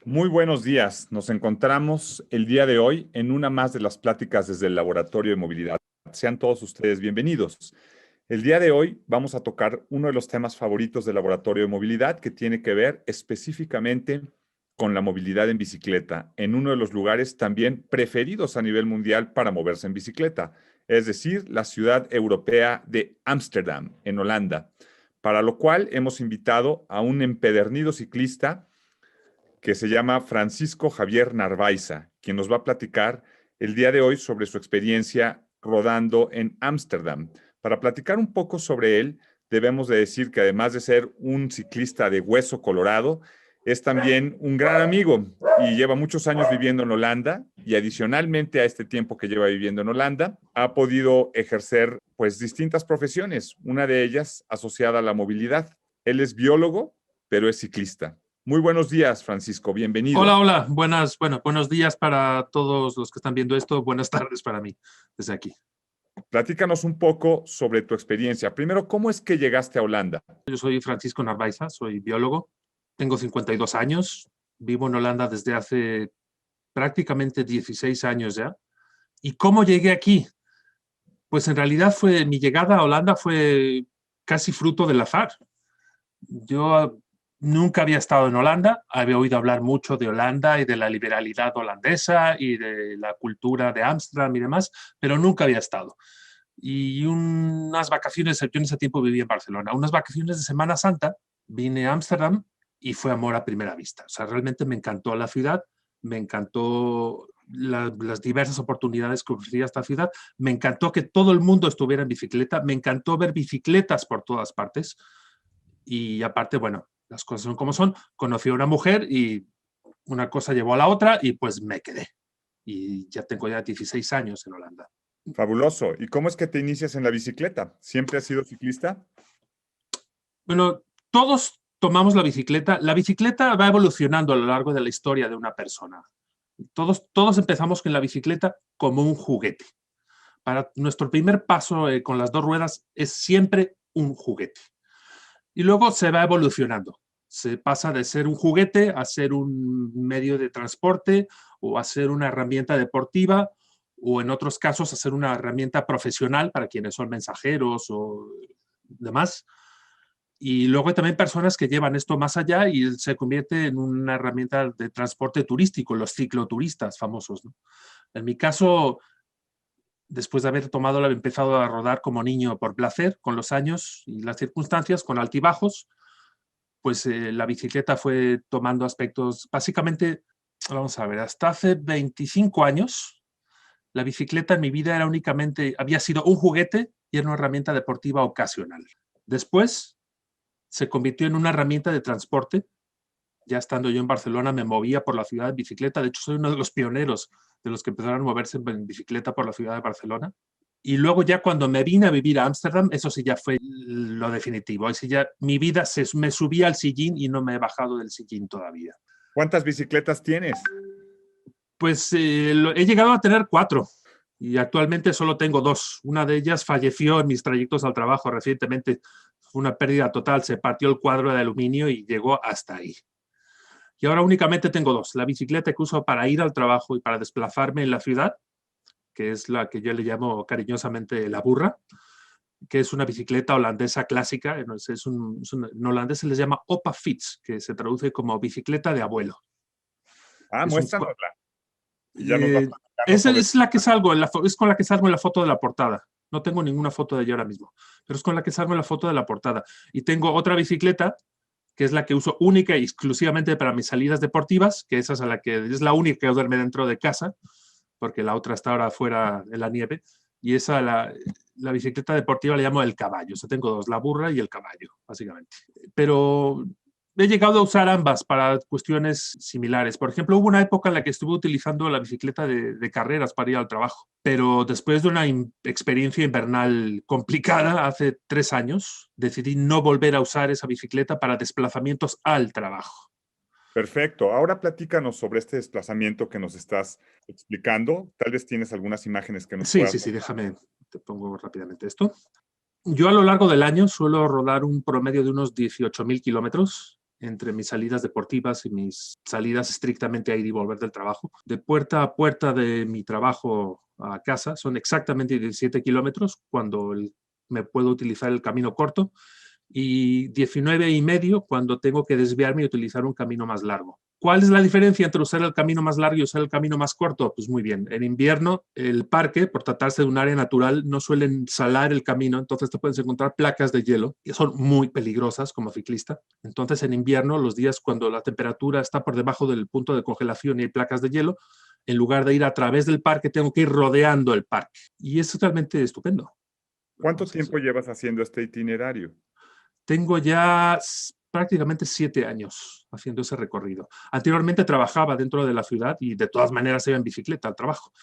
Muy buenos días. Nos encontramos el día de hoy en una más de las pláticas desde el Laboratorio de Movilidad. Sean todos ustedes bienvenidos. El día de hoy vamos a tocar uno de los temas favoritos del Laboratorio de Movilidad que tiene que ver específicamente con la movilidad en bicicleta, en uno de los lugares también preferidos a nivel mundial para moverse en bicicleta, es decir, la ciudad europea de Ámsterdam, en Holanda, para lo cual hemos invitado a un empedernido ciclista que se llama Francisco Javier Narváiza, quien nos va a platicar el día de hoy sobre su experiencia rodando en Ámsterdam. Para platicar un poco sobre él, debemos de decir que además de ser un ciclista de hueso colorado, es también un gran amigo y lleva muchos años viviendo en Holanda y adicionalmente a este tiempo que lleva viviendo en Holanda, ha podido ejercer pues distintas profesiones, una de ellas asociada a la movilidad. Él es biólogo, pero es ciclista. Muy buenos días, Francisco. Bienvenido. Hola. Buenos días para todos los que están viendo esto. Buenas tardes para mí desde aquí. Platícanos un poco sobre tu experiencia. Primero, ¿cómo es que llegaste a Holanda? Yo soy Francisco Narváiza, soy biólogo. Tengo 52 años. Vivo en Holanda desde hace prácticamente 16 años ya. ¿Y cómo llegué aquí? Pues en realidad mi llegada a Holanda fue casi fruto del azar. Yo nunca había estado en Holanda, había oído hablar mucho de Holanda y de la liberalidad holandesa y de la cultura de Ámsterdam y demás, pero nunca había estado. Y unas vacaciones, yo en ese tiempo vivía en Barcelona, unas vacaciones de Semana Santa, vine a Ámsterdam y fue amor a primera vista. O sea, realmente me encantó la ciudad, me encantó las diversas oportunidades que ofrecía esta ciudad, me encantó que todo el mundo estuviera en bicicleta, me encantó ver bicicletas por todas partes. Y aparte, bueno, las cosas son como son. Conocí a una mujer y una cosa llevó a la otra y pues me quedé. Y ya tengo ya 16 años en Holanda. Fabuloso. ¿Y cómo es que te inicias en la bicicleta? ¿Siempre has sido ciclista? Bueno, todos tomamos la bicicleta. La bicicleta va evolucionando a lo largo de la historia de una persona. Todos empezamos con la bicicleta como un juguete. Para nuestro primer paso con las dos ruedas es siempre un juguete. Y luego se va evolucionando. Se pasa de ser un juguete a ser un medio de transporte o a ser una herramienta deportiva o en otros casos a ser una herramienta profesional para quienes son mensajeros o demás. Y luego hay también personas que llevan esto más allá y se convierte en una herramienta de transporte turístico, los cicloturistas famosos, ¿no? En mi caso, después de haber empezado a rodar como niño por placer, con los años y las circunstancias, con altibajos, pues la bicicleta fue tomando aspectos, básicamente, vamos a ver, hasta hace 25 años, la bicicleta en mi vida había sido un juguete y era una herramienta deportiva ocasional. Después se convirtió en una herramienta de transporte. Ya estando yo en Barcelona, me movía por la ciudad en bicicleta. De hecho, soy uno de los pioneros de los que empezaron a moverse en bicicleta por la ciudad de Barcelona. Y luego ya cuando me vine a vivir a Ámsterdam, eso sí ya fue lo definitivo. Así ya mi vida me subía al sillín y no me he bajado del sillín todavía. ¿Cuántas bicicletas tienes? Pues he llegado a tener 4 y actualmente solo tengo 2. Una de ellas falleció en mis trayectos al trabajo recientemente. Fue una pérdida total, se partió el cuadro de aluminio y llegó hasta ahí. Y ahora únicamente tengo 2. La bicicleta que uso para ir al trabajo y para desplazarme en la ciudad, que es la que yo le llamo cariñosamente la burra, que es una bicicleta holandesa clásica. En holandés se les llama Opa Fiets, que se traduce como bicicleta de abuelo. Muéstranosla. Y ya nos vas Es la que salgo es con la que salgo en la foto de la portada. No tengo ninguna foto de ella ahora mismo, pero es con la que salgo en la foto de la portada. Y tengo otra bicicleta, que es la que uso única y exclusivamente para mis salidas deportivas, que esa es la única que duerme dentro de casa, porque la otra está ahora afuera en la nieve. Y esa, la bicicleta deportiva le llamo el caballo. O sea, tengo 2, la burra y el caballo, básicamente. Pero he llegado a usar ambas para cuestiones similares. Por ejemplo, hubo una época en la que estuve utilizando la bicicleta de carreras para ir al trabajo, pero después de una experiencia invernal complicada, hace 3 años, decidí no volver a usar esa bicicleta para desplazamientos al trabajo. Perfecto. Ahora platícanos sobre este desplazamiento que nos estás explicando. Tal vez tienes algunas imágenes que nos puedas... Sí, déjame, te pongo rápidamente esto. Yo a lo largo del año suelo rodar un promedio de unos 18.000 kilómetros entre mis salidas deportivas y mis salidas estrictamente a ir y volver del trabajo. De puerta a puerta de mi trabajo a casa son exactamente 17 kilómetros cuando me puedo utilizar el camino corto y 19,5 cuando tengo que desviarme y utilizar un camino más largo. ¿Cuál es la diferencia entre usar el camino más largo y usar el camino más corto? Pues muy bien, en invierno el parque, por tratarse de un área natural, no suelen salar el camino, entonces te puedes encontrar placas de hielo que son muy peligrosas como ciclista. Entonces en invierno, los días cuando la temperatura está por debajo del punto de congelación y hay placas de hielo, en lugar de ir a través del parque, tengo que ir rodeando el parque. Y es totalmente estupendo. ¿Cuánto tiempo llevas haciendo este itinerario? Tengo ya prácticamente 7 años haciendo ese recorrido. Anteriormente trabajaba dentro de la ciudad y de todas maneras iba en bicicleta al trabajo,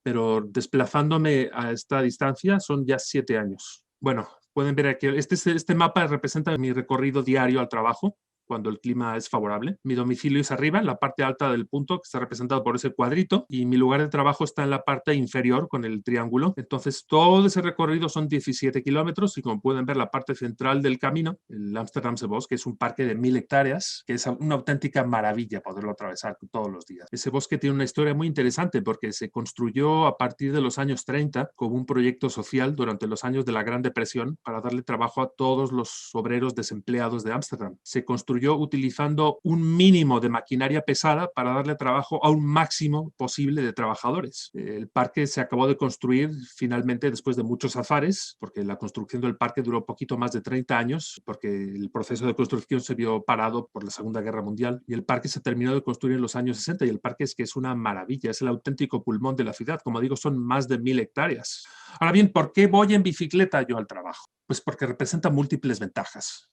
pero desplazándome a esta distancia son ya 7 años. Bueno, pueden ver aquí, este mapa representa mi recorrido diario al trabajo cuando el clima es favorable. Mi domicilio es arriba, en la parte alta del punto, que está representado por ese cuadrito, y mi lugar de trabajo está en la parte inferior con el triángulo. Entonces, todo ese recorrido son 17 kilómetros y como pueden ver, la parte central del camino, el Amsterdamse Bos, que es un parque de 1000 hectáreas, que es una auténtica maravilla poderlo atravesar todos los días. Ese bosque tiene una historia muy interesante porque se construyó a partir de los años 30 como un proyecto social durante los años de la Gran Depresión para darle trabajo a todos los obreros desempleados de Ámsterdam. Se construyó utilizando un mínimo de maquinaria pesada para darle trabajo a un máximo posible de trabajadores. El parque se acabó de construir finalmente después de muchos azares, porque la construcción del parque duró poquito más de 30 años, porque el proceso de construcción se vio parado por la Segunda Guerra Mundial, y el parque se terminó de construir en los años 60, y el parque es que es una maravilla, es el auténtico pulmón de la ciudad. Como digo, son más de 1000 hectáreas. Ahora bien, ¿por qué voy en bicicleta yo al trabajo? Pues porque representa múltiples ventajas.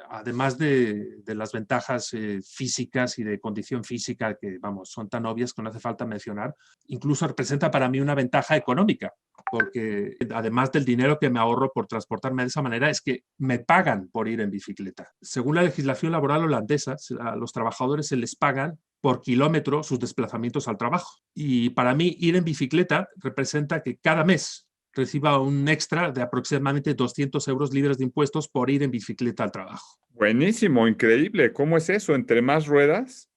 Además de las ventajas físicas y de condición física que, vamos, son tan obvias que no hace falta mencionar, incluso representa para mí una ventaja económica, porque además del dinero que me ahorro por transportarme de esa manera, es que me pagan por ir en bicicleta. Según la legislación laboral holandesa, a los trabajadores se les pagan por kilómetro sus desplazamientos al trabajo. Y para mí, ir en bicicleta representa que cada mes reciba un extra de aproximadamente 200 euros libres de impuestos por ir en bicicleta al trabajo. Buenísimo, increíble. ¿Cómo es eso? ¿Entre más ruedas?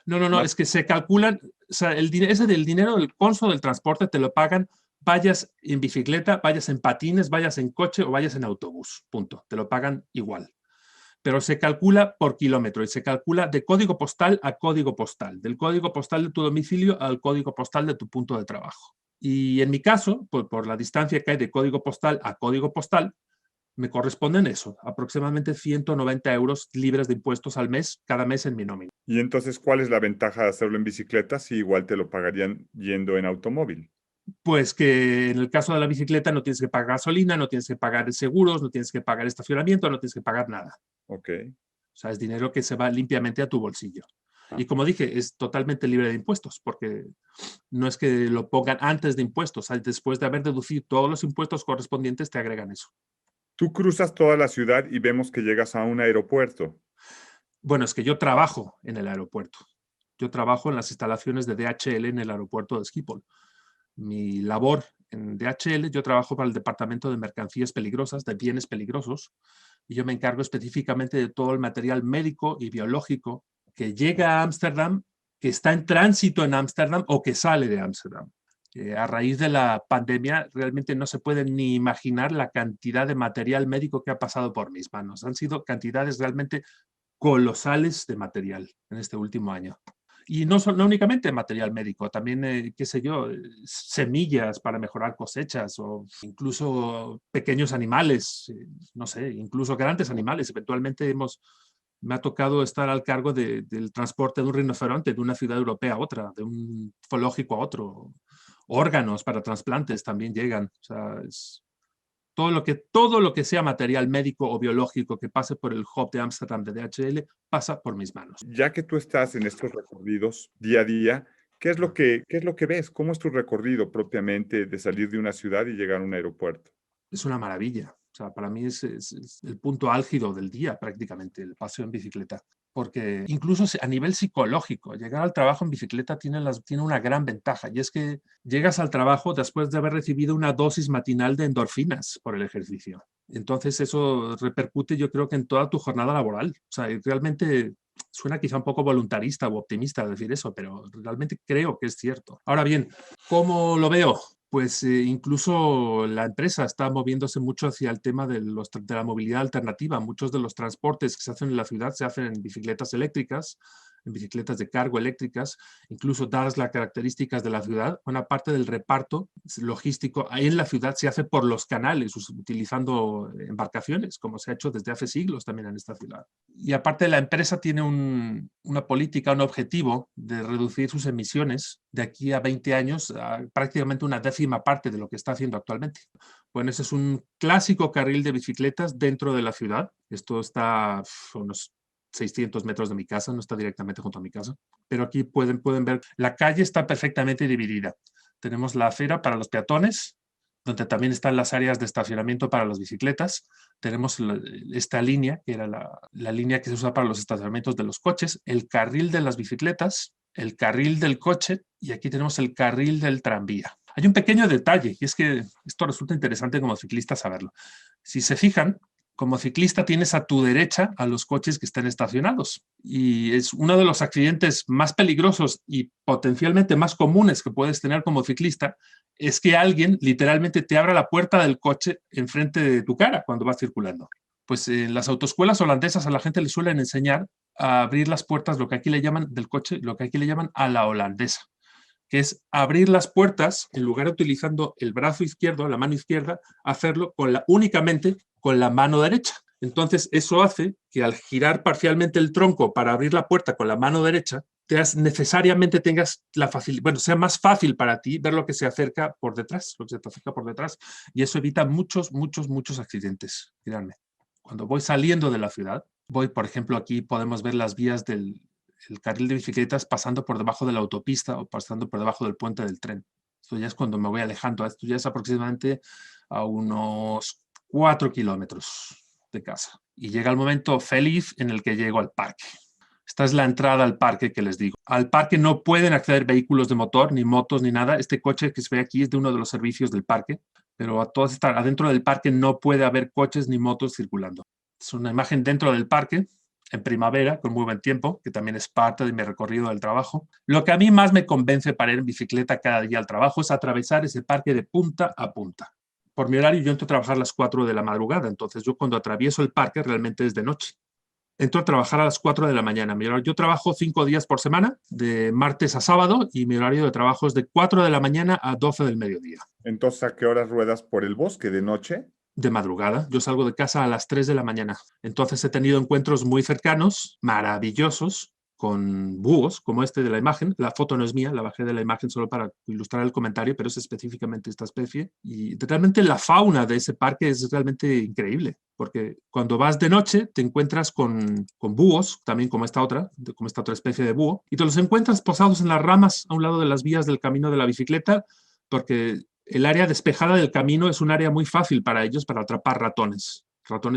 No, es que se calculan, o sea, ese del dinero del costo del transporte te lo pagan, vayas en bicicleta, vayas en patines, vayas en coche o vayas en autobús, punto. Te lo pagan igual. Pero se calcula por kilómetro y se calcula de código postal a código postal, del código postal de tu domicilio al código postal de tu punto de trabajo. Y en mi caso, por la distancia que hay de código postal a código postal, me corresponden eso, aproximadamente 190 euros libres de impuestos al mes, cada mes en mi nómina. Y entonces, ¿cuál es la ventaja de hacerlo en bicicleta si igual te lo pagarían yendo en automóvil? Pues que en el caso de la bicicleta no tienes que pagar gasolina, no tienes que pagar seguros, no tienes que pagar estacionamiento, no tienes que pagar nada. Ok. O sea, es dinero que se va limpiamente a tu bolsillo. Y como dije, es totalmente libre de impuestos, porque no es que lo pongan antes de impuestos, después de haber deducido todos los impuestos correspondientes, te agregan eso. Tú cruzas toda la ciudad y vemos que llegas a un aeropuerto. Bueno, es que yo trabajo en el aeropuerto. Yo trabajo en las instalaciones de DHL en el aeropuerto de Schiphol. Mi labor en DHL, yo trabajo para el departamento de mercancías peligrosas, de bienes peligrosos, y yo me encargo específicamente de todo el material médico y biológico que llega a Ámsterdam, que está en tránsito en Ámsterdam o que sale de Ámsterdam. A raíz de la pandemia, realmente no se puede ni imaginar la cantidad de material médico que ha pasado por mis manos. Han sido cantidades realmente colosales de material en este último año. Y no únicamente material médico, también, qué sé yo, semillas para mejorar cosechas o incluso pequeños animales, no sé, incluso grandes animales. Eventualmente me ha tocado estar al cargo del transporte de un rinoceronte de una ciudad europea a otra, de un zoológico a otro. Órganos para trasplantes también llegan. O sea, todo lo que sea material médico o biológico que pase por el hub de Ámsterdam de DHL pasa por mis manos. Ya que tú estás en estos recorridos día a día, qué es lo que ves? ¿Cómo es tu recorrido propiamente de salir de una ciudad y llegar a un aeropuerto? Es una maravilla. O sea, para mí es el punto álgido del día prácticamente, el paseo en bicicleta. Porque incluso a nivel psicológico, llegar al trabajo en bicicleta tiene una gran ventaja, y es que llegas al trabajo después de haber recibido una dosis matinal de endorfinas por el ejercicio. Entonces eso repercute, yo creo que en toda tu jornada laboral. O sea, realmente Suena quizá un poco voluntarista o optimista decir eso, pero realmente creo que es cierto. Ahora bien, ¿cómo lo veo? Pues incluso la empresa está moviéndose mucho hacia el tema de la movilidad alternativa. Muchos de los transportes que se hacen en la ciudad se hacen en bicicletas eléctricas, en bicicletas de cargo eléctricas, incluso dadas las características de la ciudad, una parte del reparto logístico en la ciudad se hace por los canales, utilizando embarcaciones, como se ha hecho desde hace siglos también en esta ciudad. Y aparte la empresa tiene una política, un objetivo de reducir sus emisiones de aquí a 20 años a prácticamente una décima parte de lo que está haciendo actualmente. Bueno, ese es un clásico carril de bicicletas dentro de la ciudad. Esto está a unos 600 metros de mi casa, no está directamente junto a mi casa, pero aquí pueden ver, la calle está perfectamente dividida. Tenemos la acera para los peatones, donde también están las áreas de estacionamiento para las bicicletas. Tenemos esta línea, que era la línea que se usa para los estacionamientos de los coches, el carril de las bicicletas, el carril del coche, y aquí tenemos el carril del tranvía. Hay un pequeño detalle, y es que esto resulta interesante como ciclista saberlo. Si se fijan, como ciclista tienes a tu derecha a los coches que estén estacionados, y es uno de los accidentes más peligrosos y potencialmente más comunes que puedes tener como ciclista, es que alguien literalmente te abra la puerta del coche enfrente de tu cara cuando vas circulando. Pues en las autoescuelas holandesas a la gente le suelen enseñar a abrir las puertas, lo que aquí le llaman del coche, lo que aquí le llaman a la holandesa, que es abrir las puertas, en lugar de utilizando el brazo izquierdo, la mano izquierda, hacerlo únicamente con la mano derecha. Entonces, eso hace que al girar parcialmente el tronco para abrir la puerta con la mano derecha, necesariamente tengas la facilidad, bueno, sea más fácil para ti ver lo que se acerca por detrás, lo que se te acerca por detrás, y eso evita muchos accidentes, créanme. Cuando voy saliendo de la ciudad, por ejemplo, aquí podemos ver las vías del carril de bicicletas pasando por debajo de la autopista o pasando por debajo del puente del tren. Esto ya es cuando me voy alejando. Esto ya es aproximadamente a unos 4 kilómetros de casa. Y llega el momento feliz en el que llego al parque. Esta es la entrada al parque que les digo. Al parque no pueden acceder vehículos de motor, ni motos, ni nada. Este coche que se ve aquí es de uno de los servicios del parque, pero adentro del parque no puede haber coches ni motos circulando. Es una imagen dentro del parque, en primavera, con muy buen tiempo, que también es parte de mi recorrido del trabajo. Lo que a mí más me convence para ir en bicicleta cada día al trabajo es atravesar ese parque de punta a punta. Por mi horario yo entro a trabajar a las 4 de la madrugada, entonces yo cuando atravieso el parque realmente es de noche. Entro a trabajar a las 4 de la mañana. Yo trabajo 5 días por semana, de martes a sábado, y mi horario de trabajo es de 4 de la mañana a 12 del mediodía. Entonces, ¿a qué horas ruedas por el bosque? ¿De noche? De madrugada. Yo salgo de casa a las 3 de la mañana. Entonces he tenido encuentros muy cercanos, maravillosos, con búhos, como este de la imagen. La foto no es mía, la bajé de la imagen solo para ilustrar el comentario, pero es específicamente esta especie. Y realmente la fauna de ese parque es realmente increíble, porque cuando vas de noche te encuentras con búhos, también como esta otra especie de búho, y te los encuentras posados en las ramas a un lado de las vías del camino de la bicicleta, porque el área despejada del camino es un área muy fácil para ellos para atrapar ratones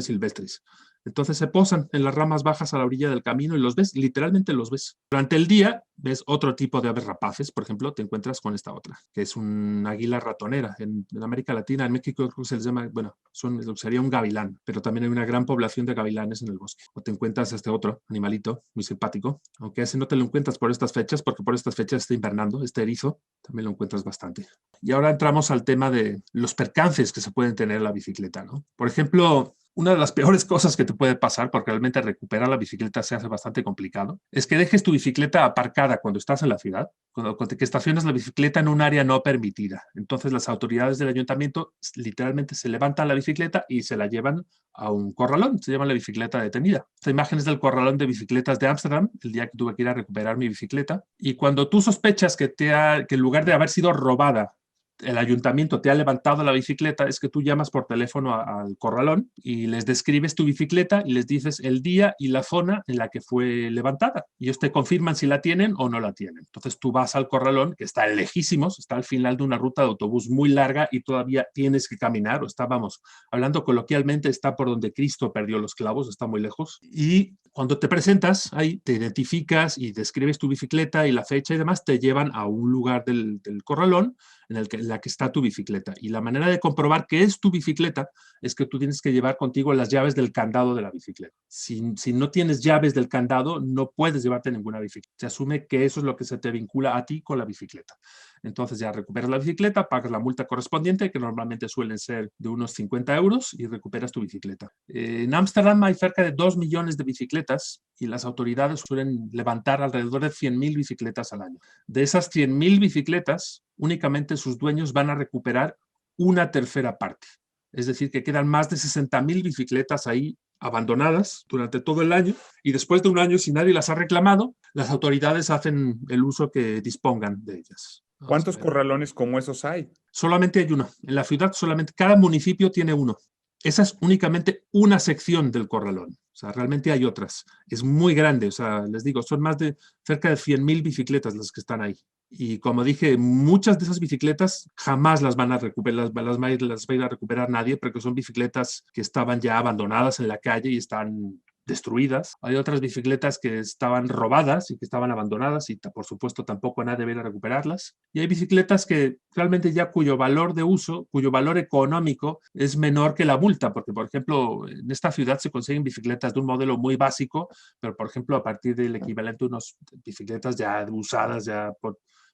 silvestres. Entonces se posan en las ramas bajas a la orilla del camino y los ves, literalmente los ves. Durante el día ves otro tipo de aves rapaces, por ejemplo, te encuentras con esta otra, que es un águila ratonera. En América Latina, en México creo que se les llama, bueno, sería un gavilán, pero también hay una gran población de gavilanes en el bosque. O te encuentras este otro animalito muy simpático, aunque ese no te lo encuentras por estas fechas, porque por estas fechas está invernando, este erizo, también lo encuentras bastante. Y ahora entramos al tema de los percances que se pueden tener en la bicicleta, ¿no? Por ejemplo, una de las peores cosas que te puede pasar, porque realmente recuperar la bicicleta se hace bastante complicado, es que dejes tu bicicleta aparcada cuando estás en la ciudad, cuando que estacionas la bicicleta en un área no permitida. Entonces las autoridades del ayuntamiento literalmente se levantan la bicicleta y se la llevan a un corralón, se llama la bicicleta detenida. Esta imagen es del corralón de bicicletas de Ámsterdam, el día que tuve que ir a recuperar mi bicicleta. Y cuando tú sospechas que en lugar de haber sido robada, el ayuntamiento te ha levantado la bicicleta, es que tú llamas por teléfono al corralón y les describes tu bicicleta y les dices el día y la zona en la que fue levantada. Y ellos te confirman si la tienen o no la tienen. Entonces tú vas al corralón, que está lejísimos, está al final de una ruta de autobús muy larga y todavía tienes que caminar, o está, vamos, hablando coloquialmente, está por donde Cristo perdió los clavos, está muy lejos. Y cuando te presentas, ahí te identificas y describes tu bicicleta y la fecha y demás, te llevan a un lugar del corralón en la que está tu bicicleta. Y la manera de comprobar que es tu bicicleta es que tú tienes que llevar contigo las llaves del candado de la bicicleta. Si no tienes llaves del candado, no puedes llevarte ninguna bicicleta. Se asume que eso es lo que se te vincula a ti con la bicicleta. Entonces ya recuperas la bicicleta, pagas la multa correspondiente, que normalmente suelen ser de unos 50 euros, y recuperas tu bicicleta. En Ámsterdam hay cerca de 2 millones de bicicletas y las autoridades suelen levantar alrededor de 100.000 bicicletas al año. De esas 100.000 bicicletas, únicamente sus dueños van a recuperar una tercera parte. Es decir, que quedan más de 60.000 bicicletas ahí abandonadas durante todo el año, y después de un año, si nadie las ha reclamado, las autoridades hacen el uso que dispongan de ellas. ¿Cuántos corralones como esos hay? Solamente hay uno. En la ciudad solamente, cada municipio tiene uno. Esa es únicamente una sección del corralón. O sea, realmente hay otras. Es muy grande. O sea, les digo, son más de cerca de 100.000 bicicletas las que están ahí. Y como dije, muchas de esas bicicletas jamás las van a recuperar, las va a ir a recuperar nadie, porque son bicicletas que estaban ya abandonadas en la calle y están destruidas. Hay otras bicicletas que estaban robadas y que estaban abandonadas y por supuesto tampoco nadie debería recuperarlas. Y hay bicicletas que realmente ya cuyo valor de uso, cuyo valor económico es menor que la multa, porque por ejemplo en esta ciudad se consiguen bicicletas de un modelo muy básico, pero por ejemplo a partir del equivalente a unas bicicletas ya usadas, ya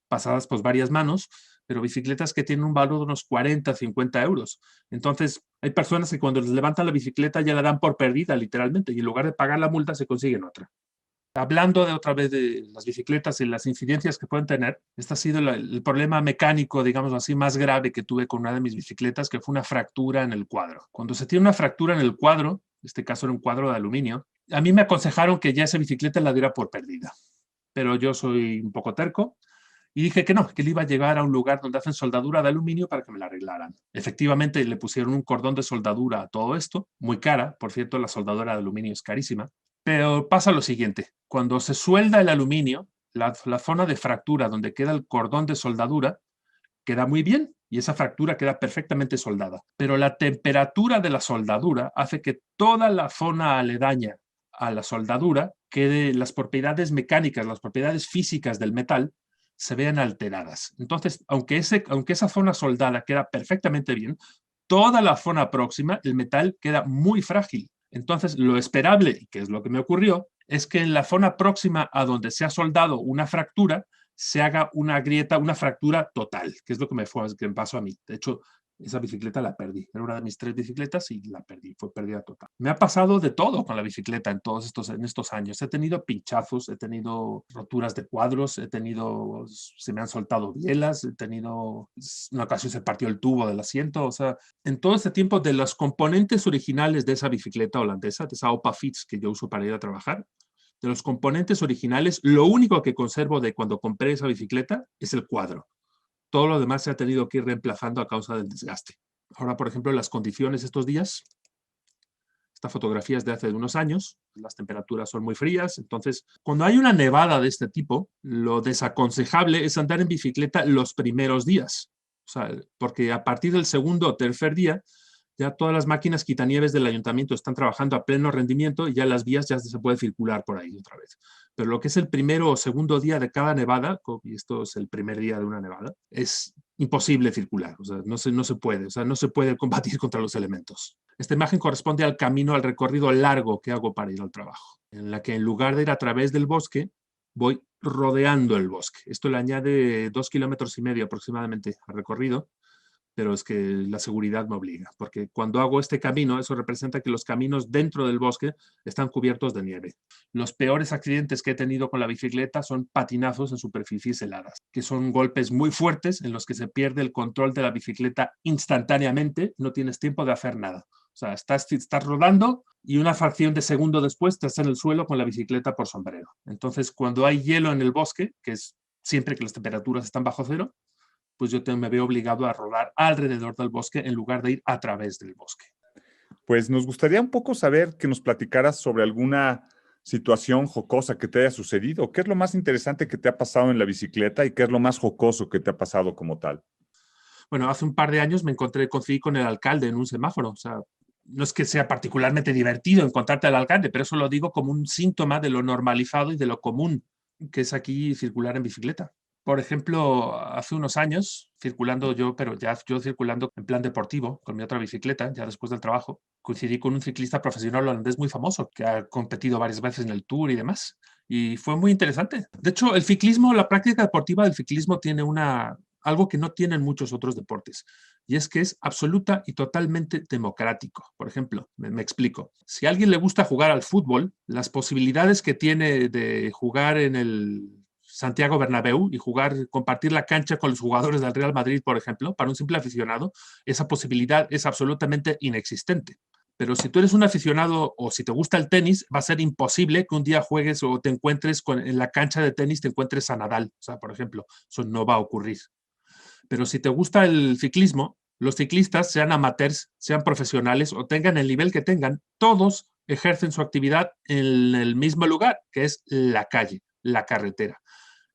pasadas por varias manos, pero bicicletas que tienen un valor de unos 40, 50 euros. Entonces, hay personas que cuando les levantan la bicicleta ya la dan por perdida, literalmente, y en lugar de pagar la multa se consiguen otra. Hablando de otra vez de las bicicletas y las incidencias que pueden tener, este ha sido el problema mecánico, digamos así, más grave que tuve con una de mis bicicletas, que fue una fractura en el cuadro. Cuando se tiene una fractura en el cuadro, en este caso era un cuadro de aluminio, a mí me aconsejaron que ya esa bicicleta la diera por perdida, pero yo soy un poco terco, y dije que no, que le iba a llegar a un lugar donde hacen soldadura de aluminio para que me la arreglaran. Efectivamente, le pusieron un cordón de soldadura a todo esto, muy cara. Por cierto, la soldadura de aluminio es carísima. Pero pasa lo siguiente. Cuando se suelda el aluminio, la zona de fractura donde queda el cordón de soldadura queda muy bien y esa fractura queda perfectamente soldada. Pero la temperatura de la soldadura hace que toda la zona aledaña a la soldadura quede, las propiedades mecánicas, las propiedades físicas del metal se vean alteradas. Entonces, aunque esa zona soldada queda perfectamente bien, toda la zona próxima, el metal queda muy frágil. Entonces, lo esperable, y que es lo que me ocurrió, es que en la zona próxima a donde se ha soldado una fractura, se haga una grieta, una fractura total, que es lo que me pasó a mí. De hecho, esa bicicleta la perdí. Era una de mis 3 bicicletas y la perdí. Fue pérdida total. Me ha pasado de todo con la bicicleta en estos años. He tenido pinchazos, he tenido roturas de cuadros, se me han soltado bielas, he tenido, una ocasión se partió el tubo del asiento. O sea, en todo este tiempo, de los componentes originales de esa bicicleta holandesa, de esa Opa Fits que yo uso para ir a trabajar, de los componentes originales, lo único que conservo de cuando compré esa bicicleta es el cuadro. Todo lo demás se ha tenido que ir reemplazando a causa del desgaste. Ahora, por ejemplo, las condiciones estos días, esta fotografía es de hace unos años, las temperaturas son muy frías, entonces cuando hay una nevada de este tipo, lo desaconsejable es andar en bicicleta los primeros días. O sea, porque a partir del segundo o tercer día, ya todas las máquinas quitanieves del ayuntamiento están trabajando a pleno rendimiento y ya las vías ya se puede circular por ahí otra vez. Pero lo que es el primero o segundo día de cada nevada, y esto es el primer día de una nevada, es imposible circular. O sea, no se puede. O sea, no se puede combatir contra los elementos. Esta imagen corresponde al camino, al recorrido largo que hago para ir al trabajo, en la que en lugar de ir a través del bosque, voy rodeando el bosque. Esto le añade 2,5 kilómetros aproximadamente al recorrido, pero es que la seguridad me obliga, porque cuando hago este camino, eso representa que los caminos dentro del bosque están cubiertos de nieve. Los peores accidentes que he tenido con la bicicleta son patinazos en superficies heladas, que son golpes muy fuertes en los que se pierde el control de la bicicleta instantáneamente, no tienes tiempo de hacer nada. O sea, estás rodando y una fracción de segundo después estás en el suelo con la bicicleta por sombrero. Entonces, cuando hay hielo en el bosque, que es siempre que las temperaturas están bajo cero, pues yo me veo obligado a rodar alrededor del bosque en lugar de ir a través del bosque. Pues nos gustaría un poco saber que nos platicaras sobre alguna situación jocosa que te haya sucedido. ¿Qué es lo más interesante que te ha pasado en la bicicleta y qué es lo más jocoso que te ha pasado como tal? Bueno, hace un par de años coincidí con el alcalde en un semáforo. O sea, no es que sea particularmente divertido encontrarte al alcalde, pero eso lo digo como un síntoma de lo normalizado y de lo común que es aquí circular en bicicleta. Por ejemplo, hace unos años, circulando yo, pero ya yo circulando en plan deportivo con mi otra bicicleta, ya después del trabajo, coincidí con un ciclista profesional holandés muy famoso que ha competido varias veces en el Tour y demás. Y fue muy interesante. De hecho, el ciclismo, la práctica deportiva del ciclismo tiene algo que no tienen muchos otros deportes. Y es que es absoluta y totalmente democrático. Por ejemplo, me explico. Si a alguien le gusta jugar al fútbol, las posibilidades que tiene de jugar en el Santiago Bernabéu y compartir la cancha con los jugadores del Real Madrid, por ejemplo, para un simple aficionado, esa posibilidad es absolutamente inexistente. Pero si tú eres un aficionado o si te gusta el tenis, va a ser imposible que un día juegues o te encuentres en la cancha de tenis, te encuentres a Nadal, o sea, por ejemplo, eso no va a ocurrir. Pero si te gusta el ciclismo, los ciclistas, sean amateurs, sean profesionales o tengan el nivel que tengan, todos ejercen su actividad en el mismo lugar, que es la calle, la carretera.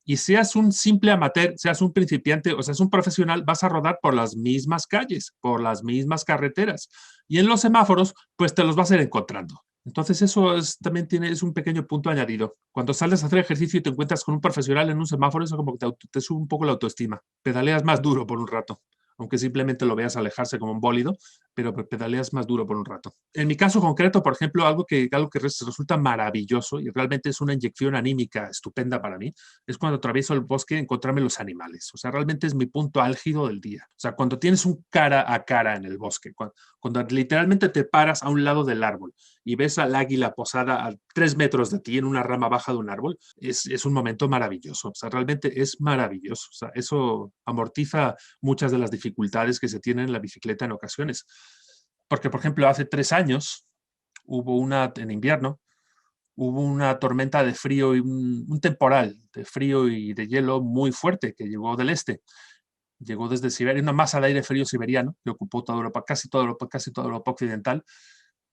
Y seas un simple amateur, seas un principiante o seas un profesional, vas a rodar por las mismas calles, por las mismas carreteras. Y en los semáforos, pues te los vas a ir encontrando. Entonces eso también es un pequeño punto añadido. Cuando sales a hacer ejercicio y te encuentras con un profesional en un semáforo, eso como que te sube un poco la autoestima. Pedaleas más duro por un rato, aunque simplemente lo veas alejarse como un bólido, pero pedaleas más duro por un rato. En mi caso concreto, por ejemplo, algo que resulta maravilloso y realmente es una inyección anímica estupenda para mí, es cuando atravieso el bosque encontrarme los animales. O sea, realmente es mi punto álgido del día. O sea, cuando tienes un cara a cara en el bosque, cuando literalmente te paras a un lado del árbol y ves al águila posada a 3 metros de ti en una rama baja de un árbol, es un momento maravilloso. O sea, realmente es maravilloso. O sea, eso amortiza muchas de las dificultades que se tienen en la bicicleta en ocasiones. Porque, por ejemplo, hace 3 años en invierno, hubo una tormenta de frío y un temporal de frío y de hielo muy fuerte que llegó del este. Llegó desde Siberia, una masa de aire frío siberiano que ocupó toda Europa, casi toda Europa occidental.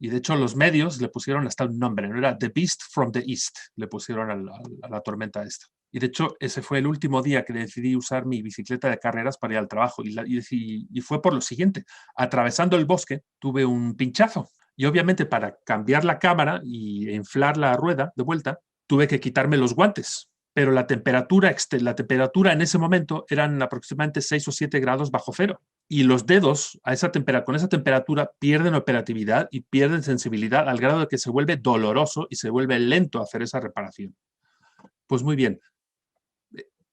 Y de hecho los medios le pusieron hasta un nombre, ¿no? Era The Beast from the East, le pusieron a la tormenta esta. Y de hecho ese fue el último día que decidí usar mi bicicleta de carreras para ir al trabajo. Y fue por lo siguiente, atravesando el bosque tuve un pinchazo. Y obviamente para cambiar la cámara y inflar la rueda de vuelta, tuve que quitarme los guantes. Pero la temperatura en ese momento eran aproximadamente 6 o 7 grados bajo cero. Y los dedos con esa temperatura pierden operatividad y pierden sensibilidad al grado de que se vuelve doloroso y se vuelve lento hacer esa reparación. Pues muy bien,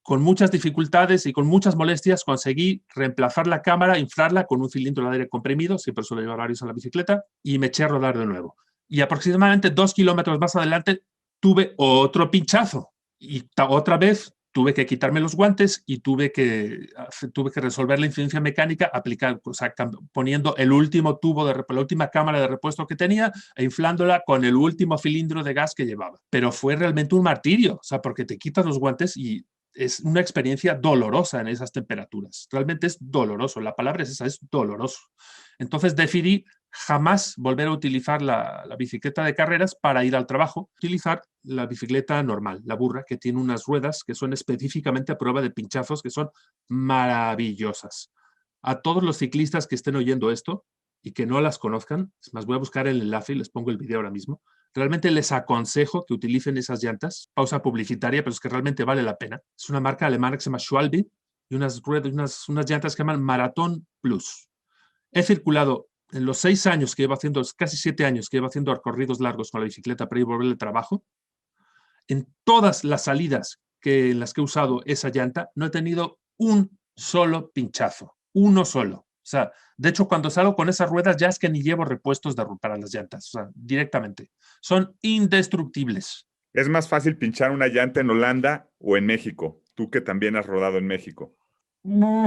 con muchas dificultades y con muchas molestias conseguí reemplazar la cámara, inflarla con un cilindro de aire comprimido, siempre suelo llevar varios en la bicicleta, y me eché a rodar de nuevo. Y aproximadamente 2 kilómetros más adelante tuve otro pinchazo y otra vez tuve que quitarme los guantes y tuve que resolver la incidencia mecánica poniendo el último la última cámara de repuesto que tenía e inflándola con el último cilindro de gas que llevaba. Pero fue realmente un martirio, o sea, porque te quitas los guantes y es una experiencia dolorosa en esas temperaturas. Realmente es doloroso, la palabra es esa, es doloroso. Entonces decidí jamás volver a utilizar la bicicleta de carreras para ir al trabajo, utilizar la bicicleta normal, la burra, que tiene unas ruedas que son específicamente a prueba de pinchazos, que son maravillosas. A todos los ciclistas que estén oyendo esto y que no las conozcan, es más, voy a buscar el enlace y les pongo el video ahora mismo. Realmente les aconsejo que utilicen esas llantas, pausa publicitaria, pero es que realmente vale la pena. Es una marca alemana que se llama Schwalbe y unas llantas que llaman Marathon Plus. He circulado en los 6 años que llevo haciendo, casi 7 años que llevo haciendo recorridos largos con la bicicleta para ir a volver al trabajo. En todas las salidas en las que he usado esa llanta, no he tenido un solo pinchazo. Uno solo. O sea, de hecho, cuando salgo con esas ruedas ya es que ni llevo repuestos para las llantas. O sea, directamente. Son indestructibles. ¿Es más fácil pinchar una llanta en Holanda o en México? Tú que también has rodado en México.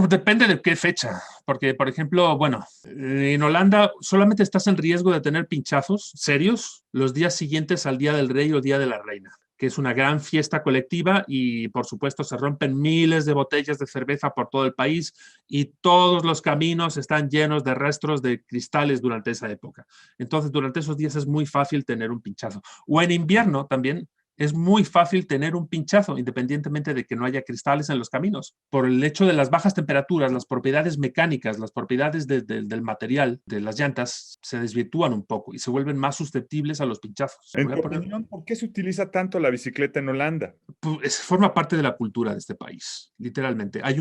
Depende de qué fecha, porque, por ejemplo, bueno, en Holanda solamente estás en riesgo de tener pinchazos serios los días siguientes al Día del Rey o Día de la Reina, que es una gran fiesta colectiva y, por supuesto, se rompen miles de botellas de cerveza por todo el país y todos los caminos están llenos de rastros de cristales durante esa época. Entonces, durante esos días es muy fácil tener un pinchazo. O en invierno también es muy fácil tener un pinchazo, independientemente de que no haya cristales en los caminos. Por el hecho de las bajas temperaturas, las propiedades mecánicas, las propiedades del material, de las llantas, se desvirtúan un poco y se vuelven más susceptibles a los pinchazos. En tu opinión, ¿por qué se utiliza tanto la bicicleta en Holanda? Pues, forma parte de la cultura de este país, literalmente. Hay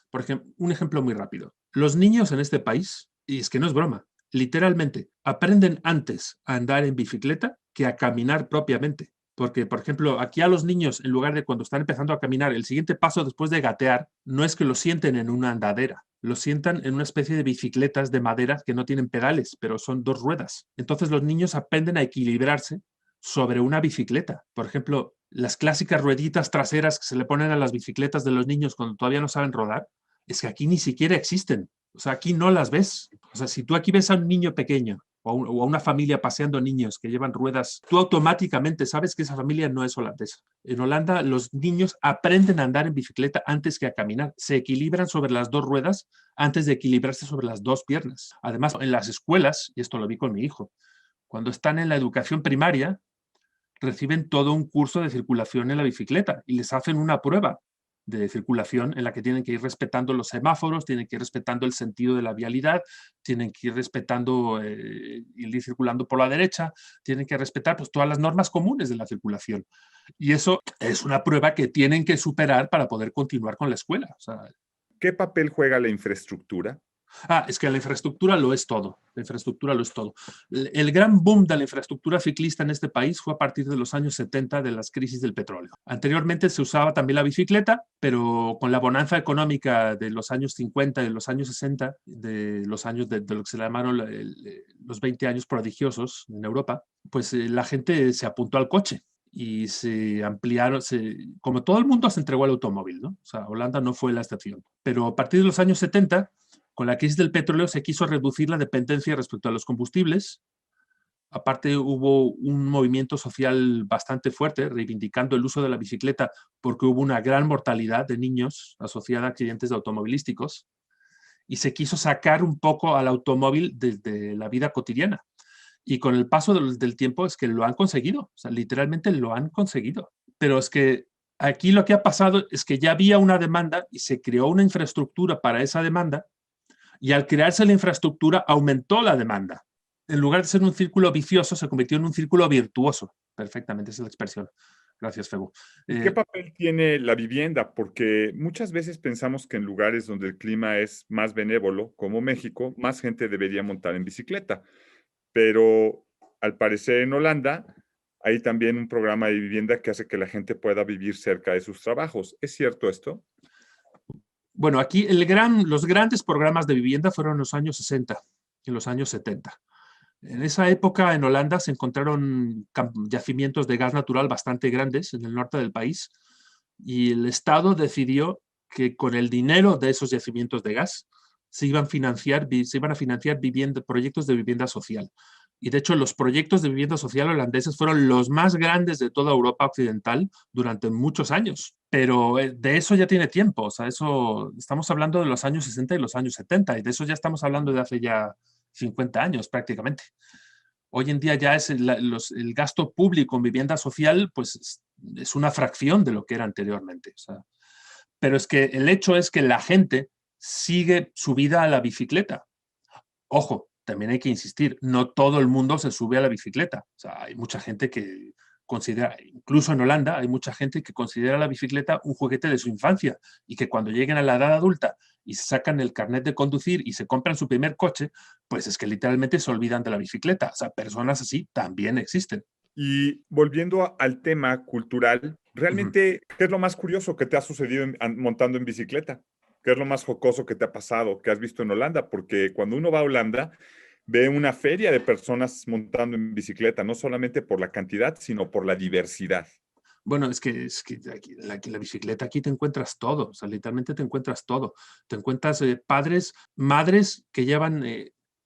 por ejemplo, un ejemplo muy rápido. Los niños en este país, y es que no es broma, literalmente aprenden antes a andar en bicicleta que a caminar propiamente. Porque, por ejemplo, aquí a los niños, en lugar de cuando están empezando a caminar, el siguiente paso después de gatear no es que lo sienten en una andadera, lo sientan en una especie de bicicletas de madera que no tienen pedales, pero son dos ruedas. Entonces los niños aprenden a equilibrarse sobre una bicicleta. Por ejemplo, las clásicas rueditas traseras que se le ponen a las bicicletas de los niños cuando todavía no saben rodar, es que aquí ni siquiera existen. O sea, aquí no las ves. O sea, si tú aquí ves a un niño pequeño o a una familia paseando niños que llevan ruedas, tú automáticamente sabes que esa familia no es holandesa. En Holanda los niños aprenden a andar en bicicleta antes que a caminar. Se equilibran sobre las dos ruedas antes de equilibrarse sobre las dos piernas. Además, en las escuelas, y esto lo vi con mi hijo, cuando están en la educación primaria, reciben todo un curso de circulación en la bicicleta y les hacen una prueba de circulación en la que tienen que ir respetando los semáforos, tienen que ir respetando el sentido de la vialidad, tienen que ir respetando, ir circulando por la derecha, tienen que respetar pues, todas las normas comunes de la circulación. Y eso es una prueba que tienen que superar para poder continuar con la escuela. O sea, ¿qué papel juega la infraestructura? es que la infraestructura lo es todo. La infraestructura lo es todo. El gran boom de la infraestructura ciclista en este país fue a partir de los años 70 de las crisis del petróleo. Anteriormente se usaba también la bicicleta, pero con la bonanza económica de los años 50 y de los años 60, de los años de lo que se llamaron los 20 años prodigiosos en Europa, pues la gente se apuntó al coche y se ampliaron, como todo el mundo se entregó al automóvil, ¿no? O sea, Holanda no fue la excepción. Pero a partir de los años 70, con la crisis del petróleo se quiso reducir la dependencia respecto a los combustibles. Aparte hubo un movimiento social bastante fuerte reivindicando el uso de la bicicleta porque hubo una gran mortalidad de niños asociada a accidentes automovilísticos y se quiso sacar un poco al automóvil desde la vida cotidiana. Y con el paso del tiempo es que lo han conseguido, o sea, literalmente lo han conseguido. Pero es que aquí lo que ha pasado es que ya había una demanda y se creó una infraestructura para esa demanda y al crearse la infraestructura aumentó la demanda. En lugar de ser un círculo vicioso, se convirtió en un círculo virtuoso. Perfectamente, esa es la expresión. Gracias, Febo. ¿Qué papel tiene la vivienda? Porque muchas veces pensamos que en lugares donde el clima es más benévolo, como México, más gente debería montar en bicicleta. Pero al parecer en Holanda hay también un programa de vivienda que hace que la gente pueda vivir cerca de sus trabajos. ¿Es cierto esto? Bueno, aquí los grandes programas de vivienda fueron en los años 60, en los años 70. En esa época en Holanda se encontraron yacimientos de gas natural bastante grandes en el norte del país y el Estado decidió que con el dinero de esos yacimientos de gas se iban a financiar proyectos de vivienda social. Y de hecho los proyectos de vivienda social holandeses fueron los más grandes de toda Europa occidental durante muchos años. Pero de eso ya tiene tiempo, o sea, eso estamos hablando de los años 60 y los años 70 y de eso ya estamos hablando de hace ya 50 años prácticamente. Hoy en día ya es el gasto público en vivienda social, pues es una fracción de lo que era anteriormente. O sea, pero es que el hecho es que la gente sigue su vida a la bicicleta. Ojo, también hay que insistir, no todo el mundo se sube a la bicicleta. O sea, hay mucha gente que considera, incluso en Holanda, hay mucha gente que considera la bicicleta un juguete de su infancia y que cuando lleguen a la edad adulta y sacan el carnet de conducir y se compran su primer coche, pues es que literalmente se olvidan de la bicicleta. O sea, personas así también existen. Y volviendo al tema cultural, realmente, ¿qué es lo más curioso que te ha sucedido montando en bicicleta? ¿Qué es lo más jocoso que te ha pasado, que has visto en Holanda? Porque cuando uno va a Holanda, ve una feria de personas montando en bicicleta, no solamente por la cantidad, sino por la diversidad. Bueno, es que aquí, la bicicleta aquí te encuentras todo, o sea, literalmente te encuentras todo. Te encuentras padres, madres que llevan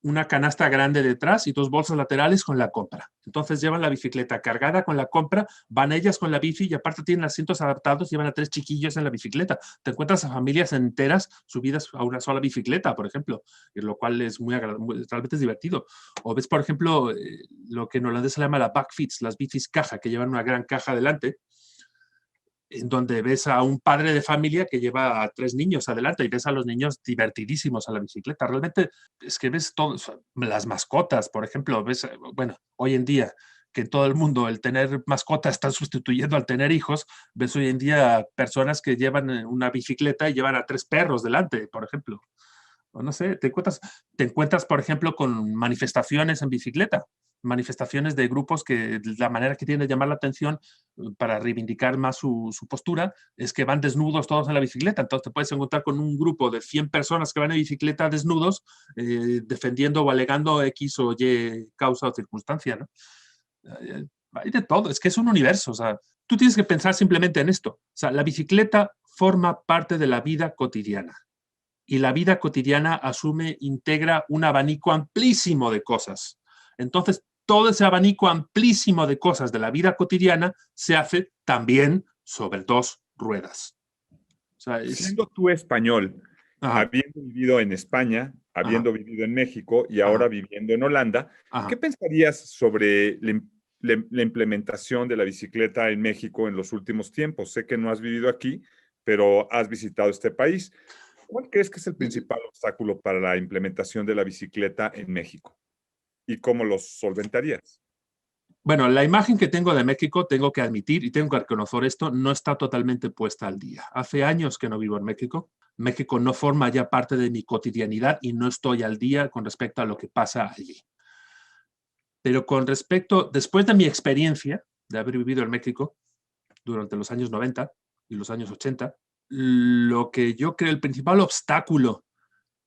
una canasta grande detrás y 2 bolsas laterales con la compra. Entonces llevan la bicicleta cargada con la compra, van ellas con la bici y aparte tienen asientos adaptados, llevan a 3 chiquillos en la bicicleta. Te encuentras a familias enteras subidas a una sola bicicleta, por ejemplo, lo cual es realmente es divertido. O ves, por ejemplo, lo que en holandés se llama la backfits, las bicis caja, que llevan una gran caja delante, en donde ves a un padre de familia que lleva a 3 niños adelante y ves a los niños divertidísimos a la bicicleta. Realmente es que ves todas las mascotas, por ejemplo, ves, bueno, hoy en día que en todo el mundo el tener mascotas está sustituyendo al tener hijos, ves hoy en día personas que llevan una bicicleta y llevan a 3 perros delante, por ejemplo. O no sé, te encuentras, por ejemplo, con manifestaciones en bicicleta, manifestaciones de grupos que la manera que tienen de llamar la atención para reivindicar más su postura es que van desnudos todos en la bicicleta. Entonces te puedes encontrar con un grupo de 100 personas que van en bicicleta desnudos defendiendo o alegando X o Y causa o circunstancia, ¿no? Hay de todo, es que es un universo. O sea, tú tienes que pensar simplemente en esto. O sea, la bicicleta forma parte de la vida cotidiana. Y la vida cotidiana asume, integra un abanico amplísimo de cosas. Entonces, todo ese abanico amplísimo de cosas de la vida cotidiana se hace también sobre 2 ruedas. O sea, Siendo tú español, Ajá, habiendo vivido en España, ajá, habiendo vivido en México y ahora ajá, viviendo en Holanda, ¿qué ajá. pensarías sobre la implementación de la bicicleta en México en los últimos tiempos? Sé que no has vivido aquí, pero has visitado este país. ¿Cuál crees que es el principal obstáculo para la implementación de la bicicleta en México? ¿Y cómo los solventarías? Bueno, la imagen que tengo de México, tengo que admitir y tengo que reconocer esto, no está totalmente puesta al día. Hace años que no vivo en México. México no forma ya parte de mi cotidianidad y no estoy al día con respecto a lo que pasa allí. Pero con respecto, después de mi experiencia de haber vivido en México durante los años 90 y los años 80, lo que yo creo el principal obstáculo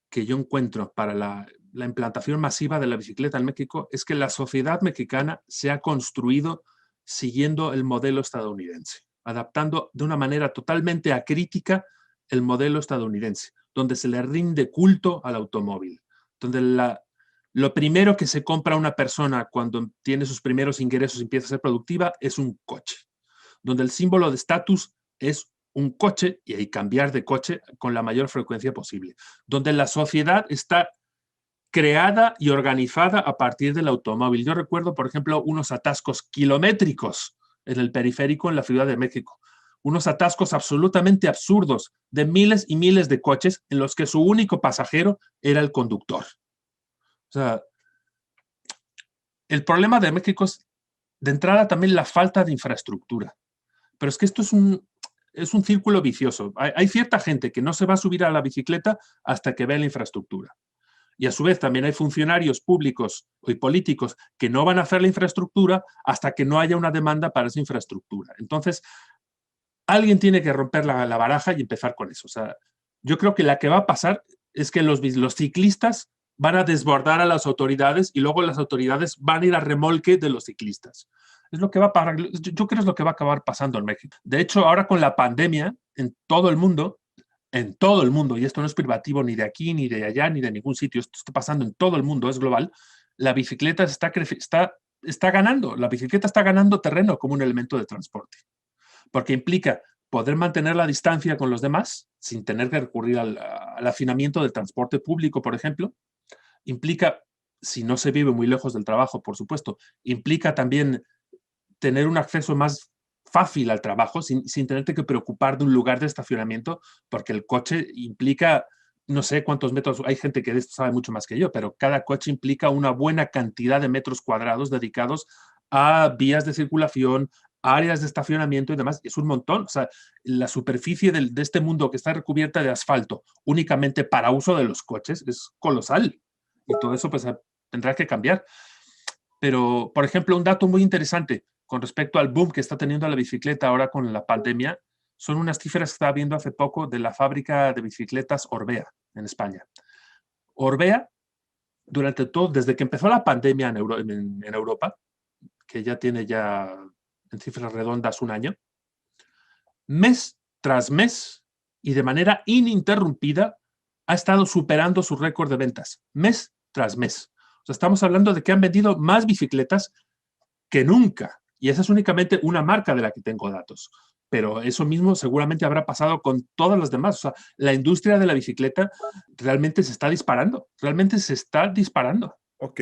que yo encuentro para la implantación masiva de la bicicleta en México es que la sociedad mexicana se ha construido siguiendo el modelo estadounidense, adaptando de una manera totalmente acrítica el modelo estadounidense, donde se le rinde culto al automóvil, donde lo primero que se compra una persona cuando tiene sus primeros ingresos y empieza a ser productiva es un coche, donde el símbolo de estatus es un coche y hay cambiar de coche con la mayor frecuencia posible, donde la sociedad está creada y organizada a partir del automóvil. Yo recuerdo, por ejemplo, unos atascos kilométricos en el periférico en la Ciudad de México, unos atascos absolutamente absurdos de miles y miles de coches en los que su único pasajero era el conductor. O sea, el problema de México es de entrada también la falta de infraestructura. Pero es que esto es un círculo vicioso. Hay cierta gente que no se va a subir a la bicicleta hasta que vea la infraestructura. Y a su vez también hay funcionarios públicos y políticos que no van a hacer la infraestructura hasta que no haya una demanda para esa infraestructura. Entonces, alguien tiene que romper la baraja y empezar con eso. O sea, yo creo que la que va a pasar es que los ciclistas van a desbordar a las autoridades y luego las autoridades van a ir a remolque de los ciclistas. Es lo que va a pasar. Yo creo que es lo que va a acabar pasando en México. De hecho, ahora con la pandemia, en todo el mundo, y esto no es privativo ni de aquí, ni de allá, ni de ningún sitio, esto está pasando en todo el mundo, es global, la bicicleta está ganando, la bicicleta está ganando terreno como un elemento de transporte, porque implica poder mantener la distancia con los demás sin tener que recurrir al hacinamiento del transporte público, por ejemplo. Implica, si no se vive muy lejos del trabajo, por supuesto, implica también tener un acceso más fácil al trabajo sin tenerte que preocupar de un lugar de estacionamiento, porque el coche implica, no sé cuántos metros, hay gente que de esto sabe mucho más que yo, pero cada coche implica una buena cantidad de metros cuadrados dedicados a vías de circulación, áreas de estacionamiento y demás. Es un montón. O sea, la superficie de este mundo que está recubierta de asfalto únicamente para uso de los coches es colosal. Y todo eso pues tendrá que cambiar. Pero, por ejemplo, un dato muy interesante con respecto al boom que está teniendo la bicicleta ahora con la pandemia, son unas cifras que estaba viendo hace poco de la fábrica de bicicletas Orbea en España. Orbea, durante todo, desde que empezó la pandemia en Europa, que ya tiene ya en cifras redondas un año, mes tras mes y de manera ininterrumpida ha estado superando su récord de ventas, mes tras mes. O sea, estamos hablando de que han vendido más bicicletas que nunca. Y esa es únicamente una marca de la que tengo datos. Pero eso mismo seguramente habrá pasado con todas las demás. O sea, la industria de la bicicleta realmente se está disparando. Realmente se está disparando. Ok,